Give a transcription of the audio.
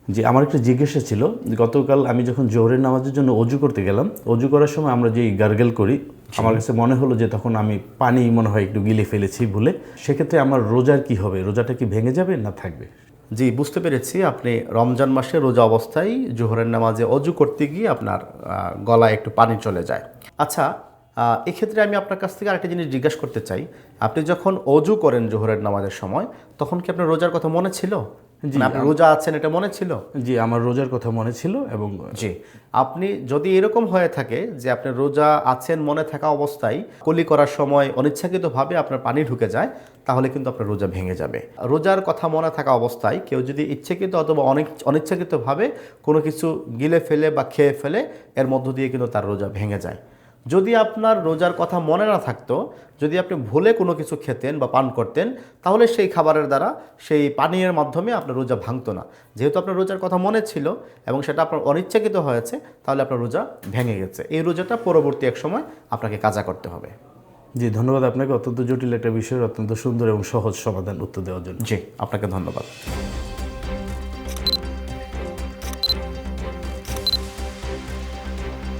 জি, আমার একটা জিজ্ঞাসা ছিল, গতকাল আমি যখন জোহরের নামাজের জন্য অজু করতে গেলাম, অজু করার সময় আমরা যেই গার্গেল করি, আমার কাছে মনে হলো যে তখন আমি পানি মনে হয় একটু গিলে ফেলেছি ভুলে। সেক্ষেত্রে আমার রোজার কি হবে? রোজাটা কি ভেঙে যাবে না থাকবে? জি, বুঝতে পেরেছি। আপনি রমজান মাসে রোজা অবস্থায় জোহরের নামাজে অজু করতে গিয়ে আপনার গলায় একটু পানি চলে যায়। আচ্ছা, এক্ষেত্রে আমি আপনার কাছ থেকে আরেকটা জিনিস জিজ্ঞাসা করতে চাই। আপনি যখন অজু করেন জোহরের নামাজের সময়, তখন কি আপনার রোজার কথা মনে ছিল? জি, আপনি রোজা আছেন এটা মনে ছিল? জি, আমার রোজার কথা মনে ছিল। এবং জি, আপনি যদি এরকম হয়ে থাকে যে আপনি রোজা আছেন মনে থাকা অবস্থায় কুলি করার সময় অনিচ্ছাকৃতভাবে আপনার পানি ঢুকে যায়, তাহলে কিন্তু আপনার রোজা ভেঙে যাবে। রোজার কথা মনে থাকা অবস্থায় কেউ যদি ইচ্ছাকৃত অথবা অনিচ্ছাকৃতভাবে কোনো কিছু গিলে ফেলে বা খেয়ে ফেলে, এর মধ্য দিয়ে কিন্তু তার রোজা ভেঙে যায়। যদি আপনার রোজার কথা মনে না থাকতো, যদি আপনি ভুলে কোনো কিছু খেতেন বা পান করতেন, তাহলে সেই খাবারের দ্বারা, সেই পানীয়ের মাধ্যমে আপনার রোজা ভাঙতো না। যেহেতু আপনার রোজার কথা মনে ছিল এবং সেটা আপনার অনিচ্ছাকৃত হয়েছে, তাহলে আপনার রোজা ভেঙে গেছে। এই রোজাটা পরবর্তী এক সময় আপনাকে কাজা করতে হবে। জি, ধন্যবাদ আপনাকে অত্যন্ত জটিল একটা বিষয়ের অত্যন্ত সুন্দর এবং সহজ সমাধান উত্তর দেওয়ার জন্য। জি, আপনাকে ধন্যবাদ।